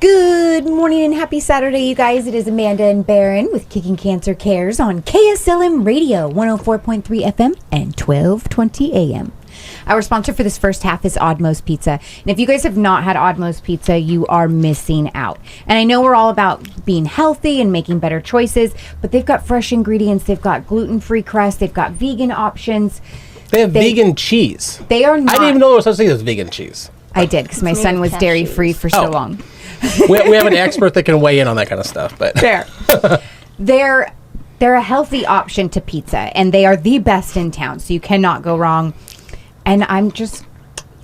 Good morning and happy Saturday, you guys. It is Amanda and Barron with Kicking Cancer Cares on KSLM Radio, 104.3 FM and 1220 AM. Our sponsor for this first half is Oddmost Pizza. And if you guys have not had Oddmost Pizza, you are missing out. And I know we're all about being healthy and making better choices, but they've got fresh ingredients. They've got gluten-free crust. They've got vegan options. They have vegan cheese. They are not. I didn't even know there was such a thing as vegan cheese. I did, because my son was dairy-free for so long. we have an expert that can weigh in on that kind of stuff. But Fair. They're a healthy option to pizza, and they are the best in town, so you cannot go wrong. And I'm just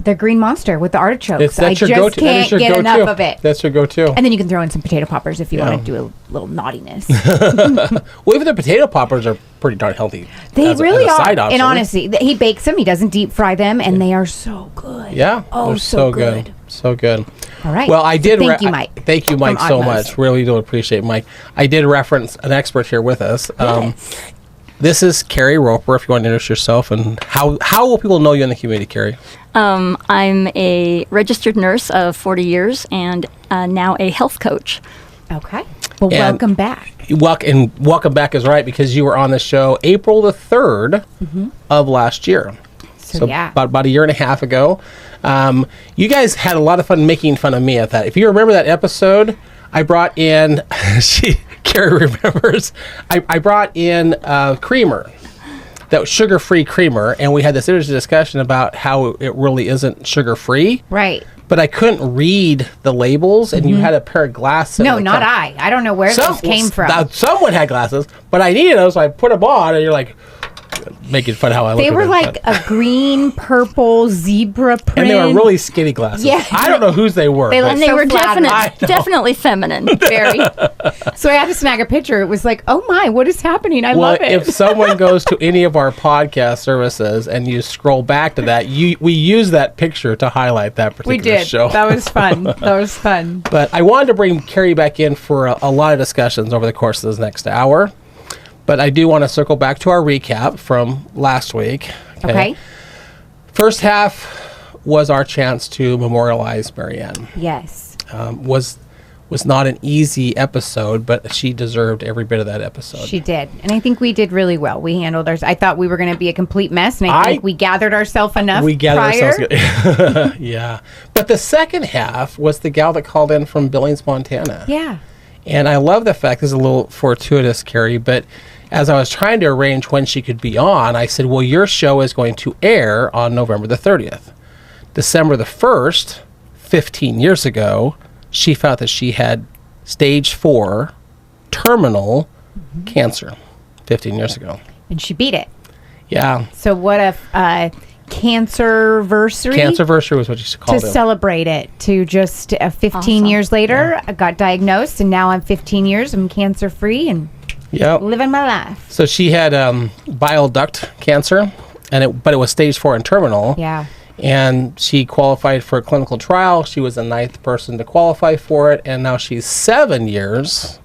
the green monster with the artichokes. I just can't get enough of it. That's your go-to. And then you can throw in some potato poppers if you want to do a little naughtiness. Well, even the potato poppers are pretty darn healthy. They really are. And honestly, he bakes them. He doesn't deep fry them, and they are so good. Yeah. Oh, so good. So good. All right. Well, I did. Thank you, Mike. Thank you, Mike, so much. Really do appreciate Mike. I did reference an expert here with us. Yes. This is Kari Roper. If you want to introduce yourself, and how will people know you in the community, Kari? I'm a registered nurse of 40 years and now a health coach. Okay. Well, welcome back. Welcome back is right, because you were on the show April the 3rd of last year. So yeah. About a year and a half ago. You guys had a lot of fun making fun of me at that. If you remember that episode, I brought in, Kari remembers, I brought in creamer. That was sugar-free creamer, and we had this interesting discussion about how it really isn't sugar-free. Right. But I couldn't read the labels, and you had a pair of glasses. No, not I. I don't know where those came from. Someone had glasses, but I needed them, so I put them on, and you're like, making fun of how I look. They were like a green, purple zebra print. And they were really skinny glasses. Yeah. I don't know whose they were. They were definitely feminine. Very. So I had to snag a picture. It was like, oh my, what is happening? I love it. If someone goes to any of our podcast services and you scroll back to that, we use that picture to highlight that particular show. We did. That was fun. That was fun. But I wanted to bring Kari back in for a lot of discussions over the course of this next hour. But I do want to circle back to our recap from last week. Okay. First half was our chance to memorialize Marianne. Yes. Was not an easy episode, but she deserved every bit of that episode. She did. And I think we did really well. We handled ours. I thought we were going to be a complete mess, and I think we gathered ourselves enough ourselves good. Yeah. But the second half was the gal that called in from Billings, Montana. Yeah. And I love the fact, this is a little fortuitous, Kari, but as I was trying to arrange when she could be on, I said, well, your show is going to air on November the 30th. December the 1st, 15 years ago, she found that she had stage 4 terminal cancer 15 years ago. And she beat it. Yeah. So what a cancer-versary? Cancer-versary was what she called it. To celebrate it. To just 15 years later, I got diagnosed, and now I'm 15 years. I'm cancer-free and living my life. So she had bile duct cancer, but it was stage 4 and terminal. Yeah. And she qualified for a clinical trial. She was the 9th person to qualify for it, and now she's 7 years,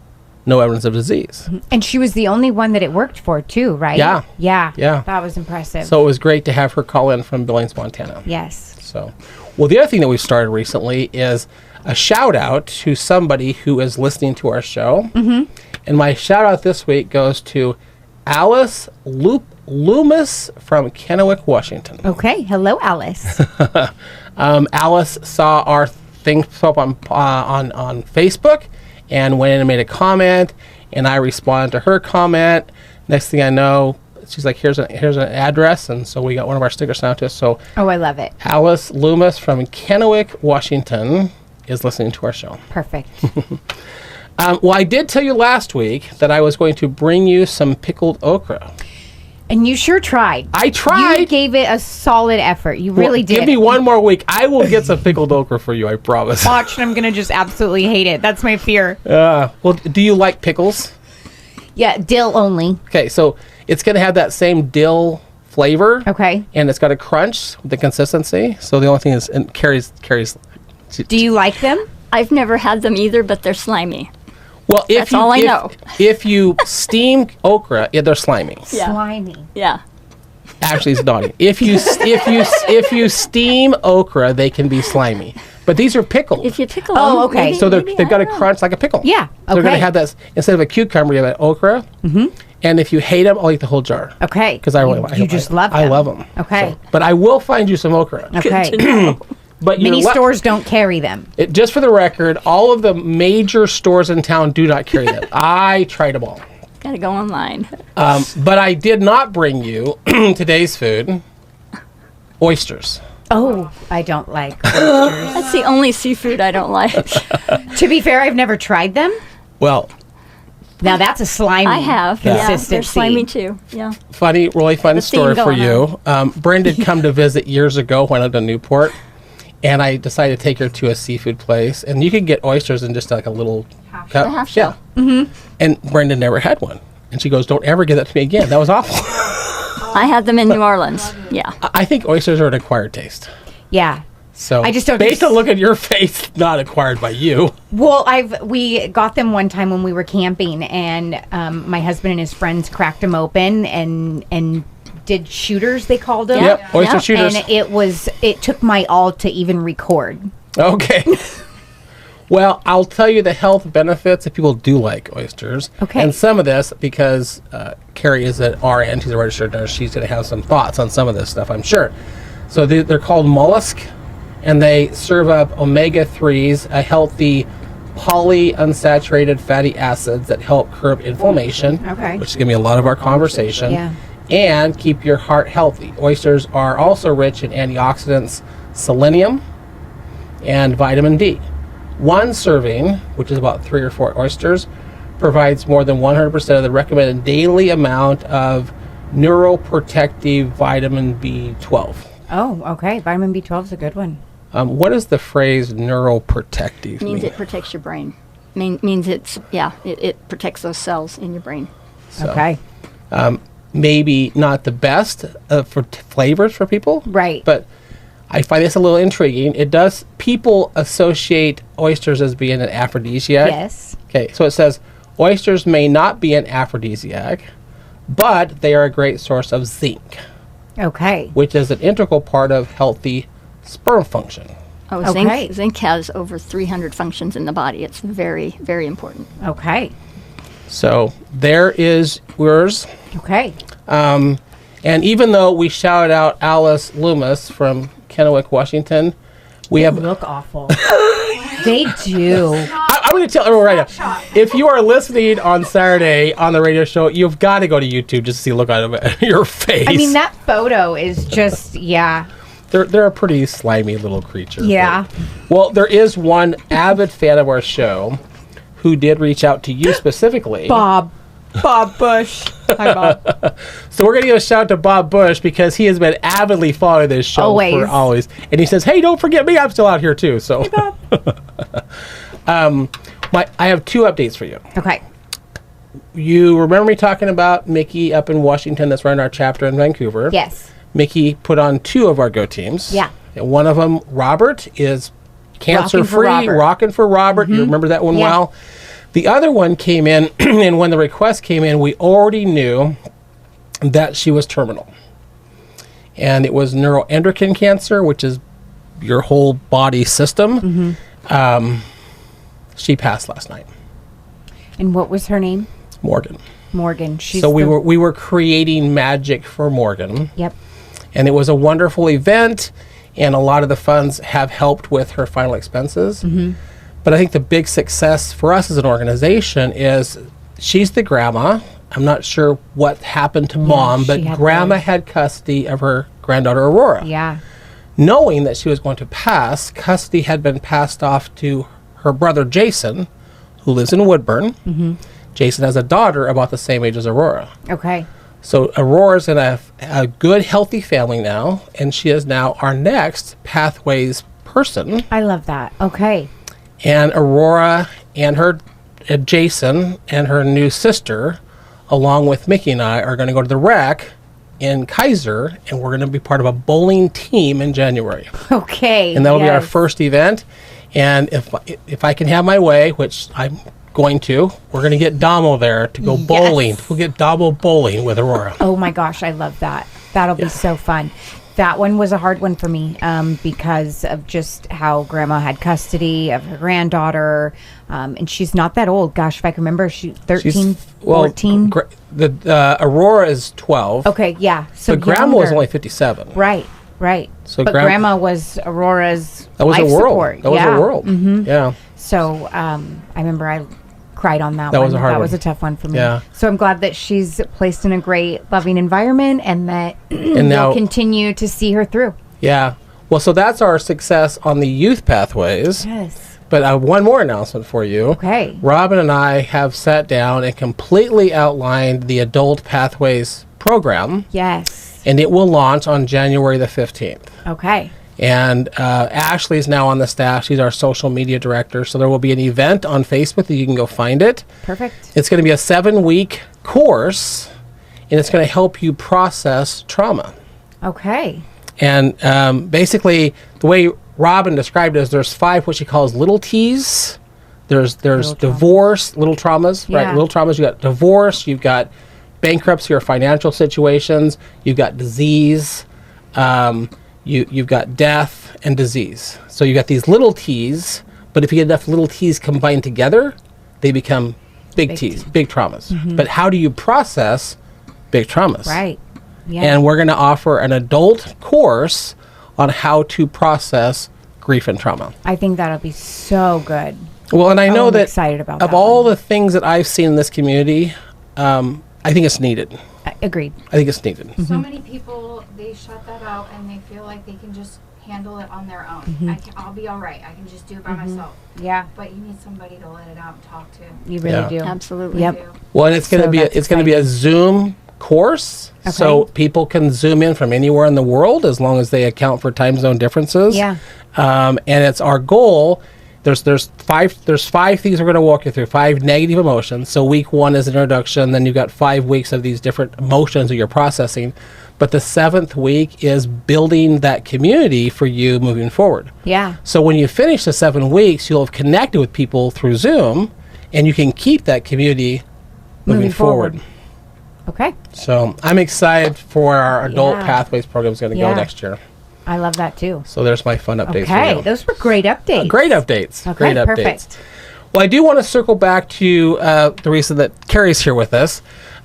no evidence of disease. And she was the only one that it worked for, too, right? Yeah. Yeah. That was impressive. So it was great to have her call in from Billings, Montana. Yes. So, well, the other thing that we've started recently is a shout out to somebody who is listening to our show. And my shout out this week goes to Alice Loomis from Kennewick, Washington. Okay. Hello, Alice. Alice saw our thing up on Facebook and went in and made a comment, and I responded to her comment. Next thing I know, she's like, here's an address, and so we got one of our stickers sent out to us. So I love it. Alice Loomis from Kennewick, Washington is listening to our show. Perfect. Well, I did tell you last week that I was going to bring you some pickled okra. And you sure tried. I tried. You gave it a solid effort. You really did. Give me one more week. I will get some pickled okra for you, I promise. Watch, and I'm going to just absolutely hate it. That's my fear. Well, do you like pickles? Yeah, dill only. Okay, so it's going to have that same dill flavor. Okay. And it's got a crunch with the consistency. So the only thing is, and Kari's. Do you like them? I've never had them either, but they're slimy. Well, that's all I know. If you steam okra, they're slimy. Yeah. Slimy. Yeah. Ashley's nodding. If you steam okra, they can be slimy. But these are pickled. If you pickle Oh, them, okay. maybe- So maybe, they've got a I don't know. crunch like a pickle. Yeah, So they're going to okay. have that, instead of a cucumber, you have an okra. Mm-hmm. And if you hate them, I'll eat the whole jar. Okay. Because I really like You just love them. I love them. Okay. But I will find you some okra. Okay. But Many you're stores don't carry them. just for the record, all of the major stores in town do not carry them. I tried them all. Gotta go online. But I did not bring you today's food, oysters. Oh, I don't like oysters. That's the only seafood I don't like. To be fair, I've never tried them. Well, Now that's a slimy I have. Yeah, consistency. they're slimy too. Yeah. really fun The story theme for going you. Brenda had come to visit years ago when I lived in Newport, and I decided to take her to a seafood place, and you could get oysters in just like a little cup. A half shell. Yeah. And Brenda never had one, and she goes, "Don't ever give that to me again. That was awful." I had them in New Orleans. Yeah. I think oysters are an acquired taste. Yeah. So I just don't- based on look at your face, not acquired by you. Well, we got them one time when we were camping, and my husband and his friends cracked them open and did shooters. They called them. Yeah. Yep, oyster Yeah. shooters. And it took my all to even record. Okay. Well, I'll tell you the health benefits if people do like oysters. Okay. And some of this, because Kari is at RN, she's a registered nurse, she's going to have some thoughts on some of this stuff, I'm sure. So they're called mollusk, and they serve up omega-3s, a healthy polyunsaturated fatty acids that help curb inflammation, Okay. which is going to be a lot of our conversation, Yeah. and keep your heart healthy. Oysters are also rich in antioxidants, selenium, and vitamin D. One serving, which is about 3 or 4 oysters, provides more than 100% of the recommended daily amount of neuroprotective vitamin B12. Oh, okay. Vitamin B12 is a good one. What does the phrase neuroprotective Means mean? it protects your brain. Means it protects those cells in your brain. So, Okay. Maybe not the best for flavors for people. Right. But I find this a little intriguing. People associate oysters as being an aphrodisiac. Yes. Okay, so it says oysters may not be an aphrodisiac, but they are a great source of zinc, Okay. which is an integral part of healthy sperm function. Oh, Okay. zinc has over 300 functions in the body. It's very, very important. Okay. So there is yours. Okay. And even though we shouted out Alice Loomis from Kennewick, Washington, we They have. look awful. They do. I'm going to tell everyone right now. If you are listening on Saturday on the radio show, you've got to go to YouTube just to see a look at your face. I mean, that photo is just, yeah. They're a pretty slimy little creature. Yeah. Well, there is one avid fan of our show who did reach out to you specifically. Bob Bush. Hi, Bob. So we're going to give a shout out to Bob Bush because he has been avidly following this show Always. for always. And he says, hey, don't forget me. I'm still out here too. So I have 2 updates for you. Okay. You remember me talking about Mickey up in Washington that's running our chapter in Vancouver? Yes. Mickey put on 2 of our Go teams. Yeah. And one of them, Robert, is cancer free, Robert. rocking for Robert. You remember that one Yeah. well. The other one came in, and when the request came in, we already knew that she was terminal. And it was neuroendocrine cancer, which is your whole body system. She passed last night. And what was her name? Morgan. Morgan. She's So we were creating magic for Morgan. Yep. And it was a wonderful event, and a lot of the funds have helped with her final expenses. But I think the big success for us as an organization is she's the grandma. I'm not sure what happened to Mom, she but had Grandma those. had custody of her granddaughter Aurora. Yeah. Knowing that she was going to pass, custody had been passed off to her brother Jason, who lives in Woodburn. Jason has a daughter about the same age as Aurora. Okay. So Aurora's in a good, healthy family now, and she is now our next Pathways person. I love that. Okay. And Aurora and her Jason and her new sister, along with Mickey and I, are going to go to the rec in Kaiser, and we're going to be part of a bowling team in January. Okay. And that will be our first event. And if I can have my way, which I'm going to, we're going to get Damo there to go bowling. We'll get Damo bowling with Aurora. Oh my gosh, I love that. That'll be so fun. That one was a hard one for me because of just how Grandma had custody of her granddaughter. And she's not that old. Gosh, if I can remember, she's 13, 14. Aurora is 12. Okay, yeah. So Grandma was only 57. Right. So but Grandma was Aurora's that was life a world. support. That was a world. Mm-hmm. Yeah. So I remember I cried on that one. That was a hard one. That was a tough one for me. Yeah. So I'm glad that she's placed in a great, loving environment and that and now, we'll continue to see her through. Yeah. Well, so that's our success on the youth pathways. Yes. But one more announcement for you. Okay. Robin and I have sat down and completely outlined the Adult Pathways program. Yes. And it will launch on January the 15th. Okay. And Ashlie is now on the staff. She's our social media director. So there will be an event on Facebook that you can go find it. Perfect. It's going to be a 7-week course, and it's going to help you process trauma. Okay. And basically, the way Robin described it is there's 5 what she calls little T's. There's divorce, little traumas, Yeah. right? Little traumas. You got divorce. You've got bankruptcy or financial situations. You've got disease. You've got death and disease. So you got these little T's, but if you get enough little T's combined together, they become big T's, big traumas. Mm-hmm. But how do you process big traumas? Right. Yeah. And we're going to offer an adult course on how to process grief and trauma. I think that'll be so good. Well, and I know I'm that excited about of that all one. the things that I've seen in this community, I think it's needed. Agreed. I think it's needed. So many people, they shut that out and they feel like they can just handle it on their own. I'll be all right. I can just do it by myself. Yeah. But you need somebody to let it out and talk to. You really Yeah. do. Absolutely. Yep. You. Well, and it's going to So be that's it's going to be a Zoom course, so Okay. people can Zoom in from anywhere in the world as long as they account for time zone differences. Yeah. And it's our goal. There's 5 things we're going to walk you through. 5 negative emotions. So week 1 is an introduction. Then you've got 5 weeks of these different emotions that you're processing. But the 7th week is building that community for you moving forward. Yeah. So when you finish the 7 weeks, you'll have connected with people through Zoom, and you can keep that community moving forward. Okay. So I'm excited for our Adult Yeah. Pathways program is going to Yeah. go next year. I love that too. So there's my fun updates for Okay. you. Those were great updates. Great updates. Okay, Great updates. perfect. Well, I do want to circle back to the reason that Kari's here with us.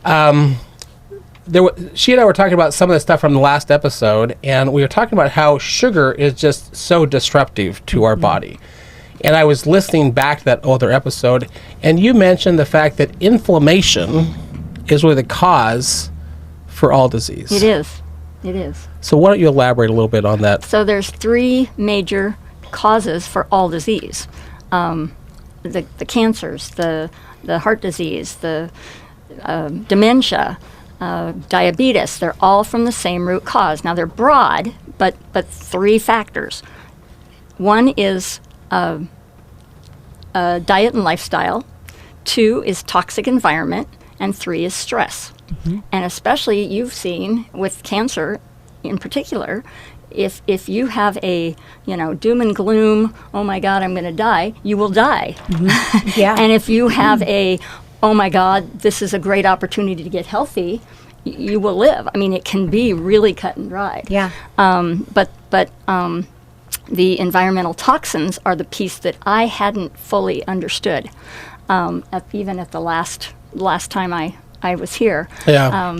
She and I were talking about some of the stuff from the last episode, and we were talking about how sugar is just so disruptive to our body. And I was listening back to that other episode, and you mentioned the fact that inflammation is really the cause for all disease. It is. It is. So why don't you elaborate a little bit on that? So there's 3 major causes for all disease. The cancers, the heart disease, the dementia, diabetes, they're all from the same root cause. Now they're broad, but 3 factors. One is diet and lifestyle. 2 is toxic environment. And 3 is stress. Mm-hmm. And especially you've seen with cancer in particular, if you have a, doom and gloom, oh my God, I'm going to die, you will die. Mm-hmm. Yeah. And if you have a, oh my God, this is a great opportunity to get healthy, you will live. I mean, it can be really cut and dried. Yeah. But the environmental toxins are the piece that I hadn't fully understood, even at the last time I was here. Yeah.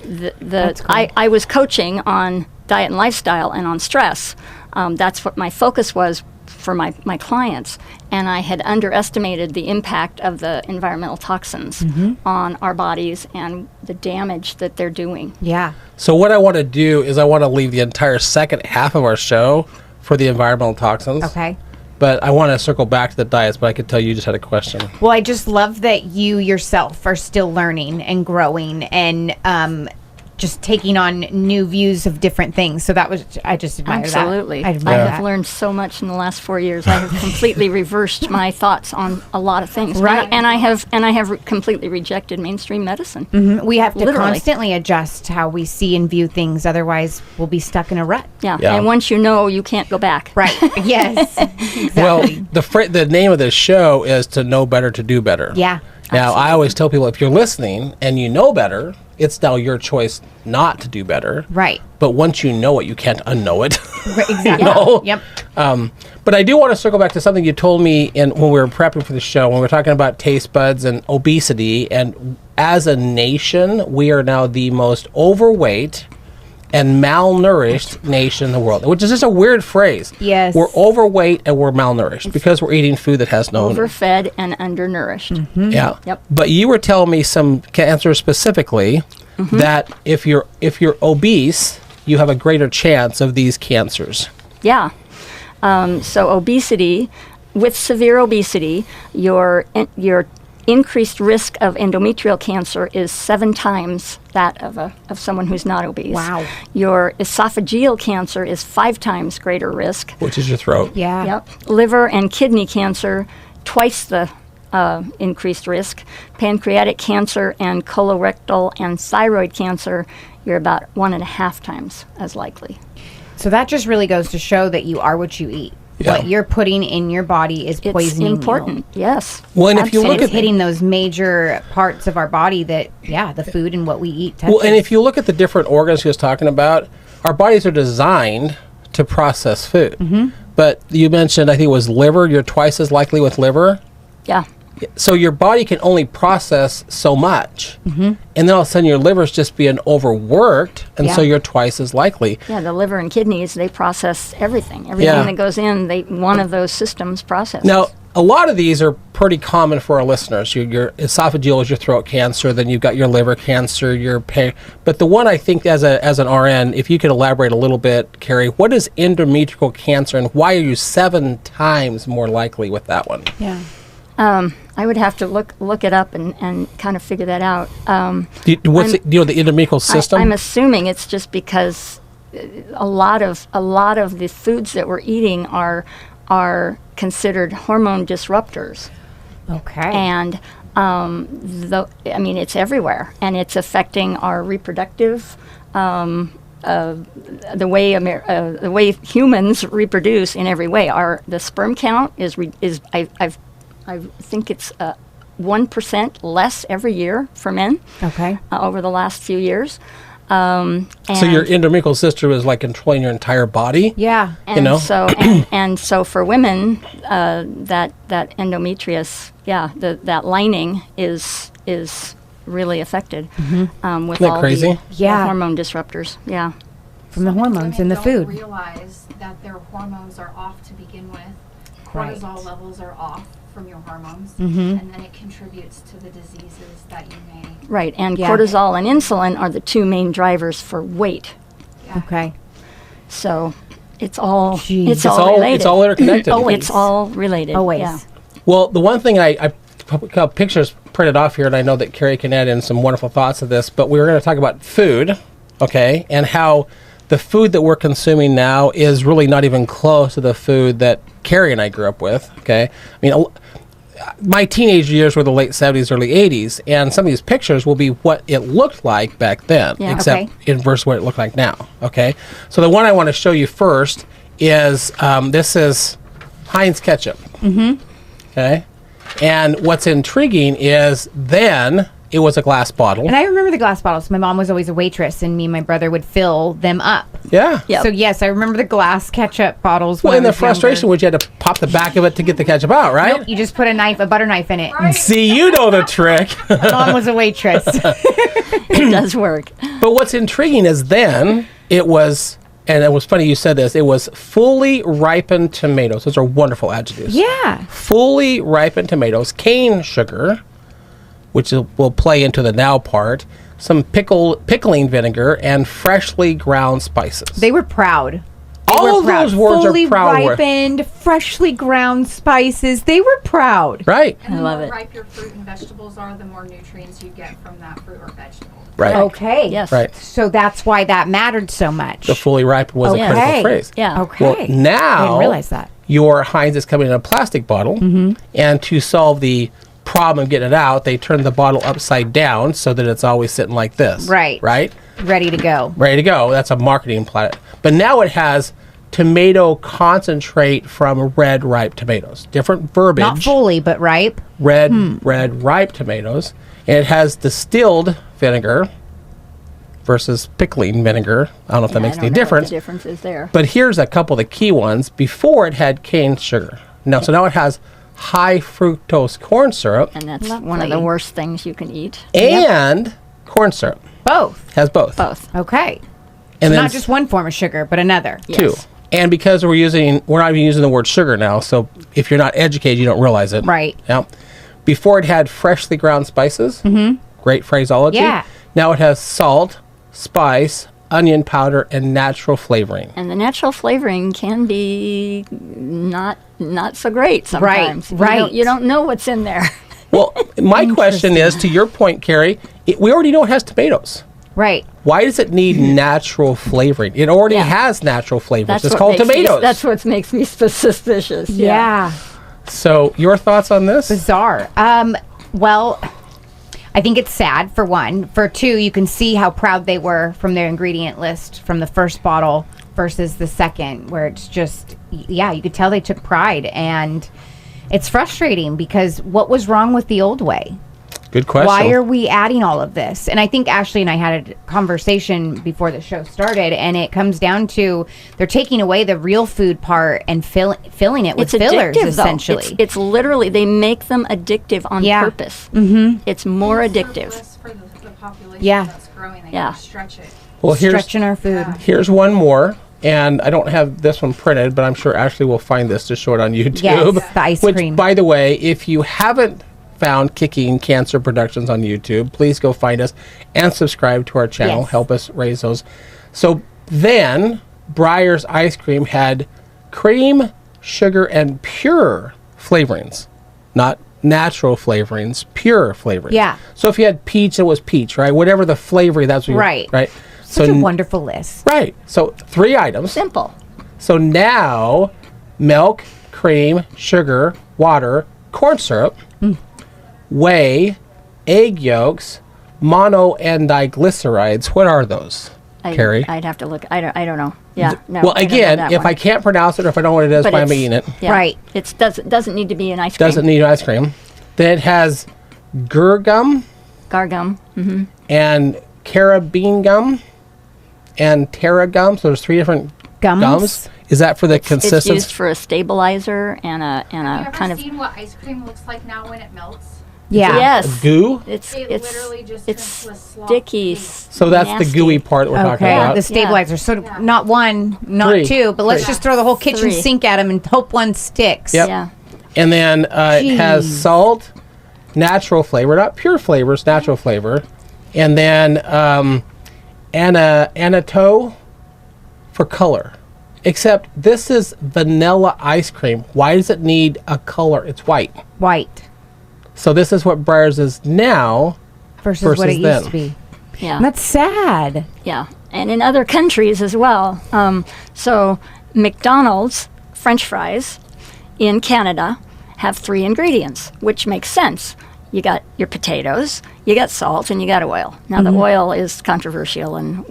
That's cool. I was coaching on diet and lifestyle and on stress. That's what my focus was for my clients. And I had underestimated the impact of the environmental toxins on our bodies and the damage that they're doing. Yeah. So what I want to do is I want to leave the entire second half of our show for the environmental toxins. Okay. But I want to circle back to the diets, but I could tell you just had a question. Well, I just love that you yourself are still learning and growing and just taking on new views of different things. So that was, I just admire Absolutely. that. I I admire have that. learned so much in the last 4 years. I have completely reversed my thoughts on a lot of things. Right. And I have completely rejected mainstream medicine. Mhm. We have to Literally. constantly adjust how we see and view things. Otherwise, we'll be stuck in a rut. Yeah. Yeah. And once you know, you can't go back. Right. Yes. Exactly. Well, the name of this show is to know better, to do better. Yeah. Now, I always tell people if you're listening and you know better, it's now your choice not to do better. Right. But once you know it, you can't unknow it. Right, exactly. You know? Yep. But I do want to circle back to something you told me when we were prepping for the show, when we were talking about taste buds and obesity. And as a nation, we are now the most overweight and malnourished nation in the world, which is just a weird phrase. Yes. We're overweight and we're malnourished because we're eating food that has no... Overfed and undernourished. Yeah. Yep. But you were telling me some cancers specifically that if you're obese, you have a greater chance of these cancers. Yeah. So obesity, with severe obesity, your increased risk of endometrial cancer is 7 times that of someone who's not obese. Wow. Your esophageal cancer is 5 times greater risk. Which is your throat. Yeah. Yep. Liver and kidney cancer, twice the increased risk. Pancreatic cancer and colorectal and thyroid cancer, you're about 1.5 times as likely. So that just really goes to show that you are what you eat. Yeah. What you're putting in your body is poisoning It's important, yes. Well, and if you And look it's at hitting those major parts of our body that, the food and what we eat touches. Well, and if you look at the different organs he was talking about, our bodies are designed to process food. But you mentioned, I think it was liver. You're twice as likely with liver. Yeah. So your body can only process so much. And then all of a sudden your liver's just being overworked, and so Yeah. you're twice as likely. Yeah, the liver and kidneys, they process everything. Everything Yeah. that goes in, one of those systems processes. Now, a lot of these are pretty common for our listeners. Your esophageal is your throat cancer, then you've got your liver cancer, but the one I think as an RN, if you could elaborate a little bit, Kari, what is endometrial cancer and why are you 7 times more likely with that one? Yeah. I would have to look it up and kind of figure that out. Do you know the endometrial system? I'm assuming it's just because a lot of the foods that we're eating are considered hormone disruptors, Okay. and it's everywhere, and it's affecting our reproductive. The way humans reproduce in every way. The sperm count I think it's 1% less every year for men. Okay. Over the last few years. So your endometrial system is like controlling your entire body? Yeah. And so and so for women, that endometrius, that lining is really affected with Isn't that all crazy? the hormone disruptors. Yeah. From the hormones in the food. Don't realize that their hormones are off to begin with. Cortisol levels are off from your hormones, and then it contributes to the diseases that you may. Right, and cortisol and insulin are the 2 main drivers for weight. Yeah. Okay. So it's all Jeez. it's all related. It's all interconnected. It's all related. Always. Yeah. Well, the one thing I got pictures printed off here, and I know that Kari can add in some wonderful thoughts of this, but we were going to talk about food, okay, and how the food that we're consuming now is really not even close to the food that Kari and I grew up with, okay? I mean, my teenage years were the late 70s, early 80s, and some of these pictures will be what it looked like back then, except in versus what it looked like now, okay? So the one I want to show you first is, this is Heinz ketchup, okay? And what's intriguing is then it was a glass bottle. And I remember the glass bottles. My mom was always a waitress, and me and my brother would fill them up. Yeah. Yep. So, yes, I remember the glass ketchup bottles. Well, and the frustration was you had to pop the back of it to get the ketchup out, right? Nope, you just put a butter knife in it. Right. See, you know the trick. My mom was a waitress. It does work. But what's intriguing is then it was, and it was funny you said this, it was fully ripened tomatoes. Those are wonderful adjectives. Yeah. Fully ripened tomatoes, cane sugar, which will play into the now part, some pickling vinegar, and freshly ground spices. They were proud. All of those words Fully are proud words. ripened, freshly ground spices. They were proud. Right. And I the love more it. ripe your fruit and vegetables are, the more nutrients you get from that fruit or vegetable. Right. Okay. Yes. Right. So that's why that mattered so much. The fully ripened was a Okay. critical phrase. Yeah. Okay. Well, now I didn't realize that. your Heinz is coming in a plastic bottle, and to solve the problem of getting it out, they turn the bottle upside down so that it's always sitting like this. Right. Right? Ready to go. Ready to go. That's a marketing plot. But now it has tomato concentrate from red ripe tomatoes. Different verbiage. Not fully, but ripe. Red ripe tomatoes. And it has distilled vinegar versus pickling vinegar. I don't know if that makes I any don't know what difference. the difference is there. But here's a couple of the key ones. Before it had cane sugar. So now it has high fructose corn syrup And that's one of Lovely. the worst things you can eat. and corn syrup. Both. Has both. Both. Okay. And So then not just one form of sugar, but another. two. Yes. And because we're not even using the word sugar now, so if you're not educated, you don't realize it. Right. Yep. Before it had freshly ground spices. Mm-hmm. Great phraseology. Yeah. Now it has salt, spice, onion powder, and natural flavoring. And the natural flavoring can be not so great sometimes. Right. You don't know what's in there. Well, my question is, to your point, Kari, we already know it has tomatoes. Right. Why does it need natural flavoring? It already Yeah. has natural flavors. It's what called makes me- tomatoes. that's what makes me suspicious. Yeah. So, your thoughts on this? Bizarre. Well, I think it's sad, for one. For two, you can see how proud they were from their ingredient list from the first bottle versus the second, where it's just, yeah, you could tell they took pride. And it's frustrating because what was wrong with the old way? Good question. Why are we adding all of this? And I think Ashlie and I had a conversation before the show started, and it comes down to they're taking away the real food part and filling it with It's fillers, addictive, though. essentially. It's literally, they make them addictive on Yeah. purpose. Mm-hmm. It's more addictive. For the population Yeah. that's growing, they Yeah. gotta stretch it. Well, Stretching our food. here's one more. And I don't have this one printed, but I'm sure Ashley will find this to show it on YouTube. Yes, the ice which, cream. by the way, if you haven't found Kicking Cancer Productions on YouTube, please go find us and subscribe to our channel. Yes. Help us raise those. So then, Breyer's ice cream had cream, sugar, and pure flavorings, not natural flavorings, pure flavorings. Yeah. So if you had peach, it was peach, right? Whatever the flavor, that's what you Right. right. Such so a wonderful list. right. So 3 items. Simple. So now, milk, cream, sugar, water, corn syrup, whey, egg yolks, mono and diglycerides. What are those, Kari? I'd have to look. I don't know. Yeah. No, Well, I don't know again, that if one. I can't pronounce it or if I don't know what it is, But why am I it's- eating it? yeah. Right. It doesn't need to be an ice cream. Doesn't need ice cream. Then it has gum Gargum. Mm-hmm. and carabine gum and Terra-gum. So there's 3 different gums. Is that for the It's consistency? used for a stabilizer and a Have you ever kind of. seen what ice cream looks like now when it melts? Yeah. Yes. Goo? It's It literally just it's turns to a slop sticky. paste. So that's nasty. the gooey part that we're talking Okay, about. the stabilizer. So Yeah. not one, not 3. two, but let's 3. just throw the whole kitchen 3. sink at them and hope one sticks. Yep. Yeah. And then it has Jeez. salt, natural flavor, not pure flavors, natural flavor. And then annatto for color. Except this is vanilla ice cream. Why does it need a color? It's white. White So this is what Breyer's is now. versus what it Versus used then. to be. Yeah. And that's sad. Yeah, and in other countries as well. So McDonald's French fries in Canada have 3 ingredients, which makes sense. You got your potatoes, you got salt, and you got oil. Now the oil is controversial, and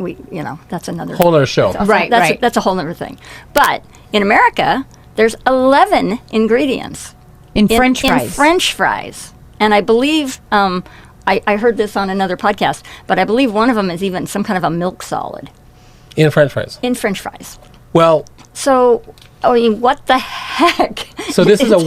that's another Whole other show. Right, right. That's a whole other thing. But in America, there's 11 ingredients In French in fries. French fries, and I believe I heard this on another podcast, but I believe one of them is even some kind of a milk solid In French fries. in French fries. Well, So, I mean, what the heck? so this is a It's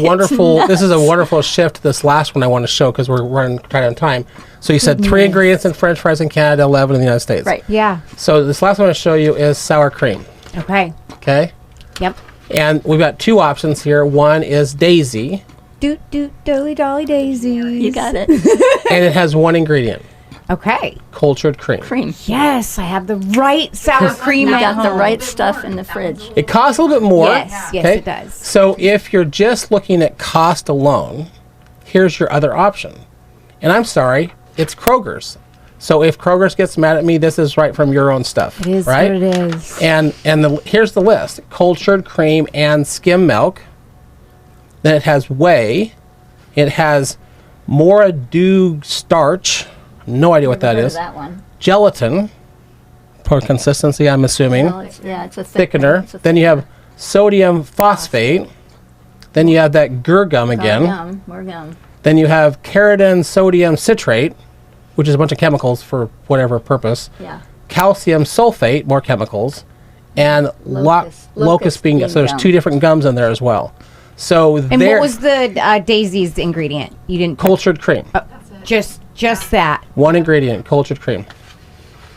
wonderful shift. This last one I want to show because we're running tight on time. So you said 3 ingredients in French fries in Canada, 11 in the United States. Right. Yeah. So this last one I want to show you is sour cream. Okay. Okay. Yep. And we've got 2 options here. One is Daisy, Doot doot dolly dolly daisies. You got it. and it has 1 ingredient: Okay. cultured cream. Cream. Yes, I have the right sour cream You at got the home. right stuff in the fridge. It costs a little bit more. Yes, yes, it does. So if you're just looking at cost alone, here's your other option. And I'm sorry, it's Kroger's. So if Kroger's gets mad at me, this is right from your own stuff. It is right? what it is. And here's the list: cultured cream and skim milk. Then it has whey. It has Moradu starch. No idea what that Never heard is. of that one. Gelatin for consistency, I'm assuming. Well, it's a Thickener. It's a Then you have sodium phosphate. Then you have that gum again. More gum. Then you have carnitine sodium citrate, which is a bunch of chemicals for whatever purpose. Yeah. calcium sulfate, more chemicals, and locust bean gum. So there's gum. 2 different gums in there as well. So And what was the Daisy's ingredient? You didn't cultured cream. Just that. 1 ingredient, cultured cream.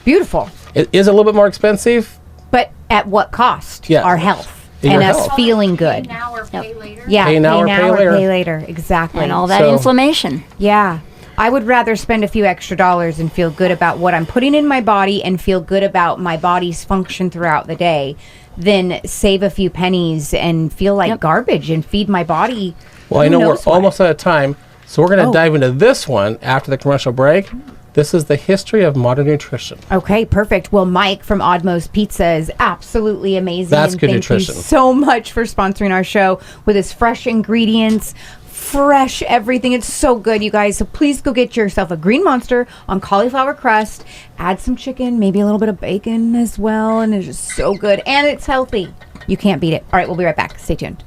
Beautiful. It is a little bit more expensive. But at what cost? Yeah. Our health. Your And health. us feeling Pay good. now or pay later. Yeah, Pay now or pay later. pay later. Exactly. And all that So- inflammation. Yeah. I would rather spend a few extra dollars and feel good about what I'm putting in my body and feel good about my body's function throughout the day than save a few pennies and feel like garbage and feed my body. Well, I know we're almost out of time, so we're going to dive into this one after the commercial break. This is the history of modern nutrition. Okay, perfect. Well, Mike from Oddmo's Pizza is absolutely amazing. That's and good thank nutrition. you so much for sponsoring our show with his fresh ingredients, fresh everything. It's so good, you guys. So please go get yourself a Green Monster on cauliflower crust. Add some chicken, maybe a little bit of bacon as well, and it's just so good. And it's healthy. You can't beat it. All right, we'll be right back. Stay tuned.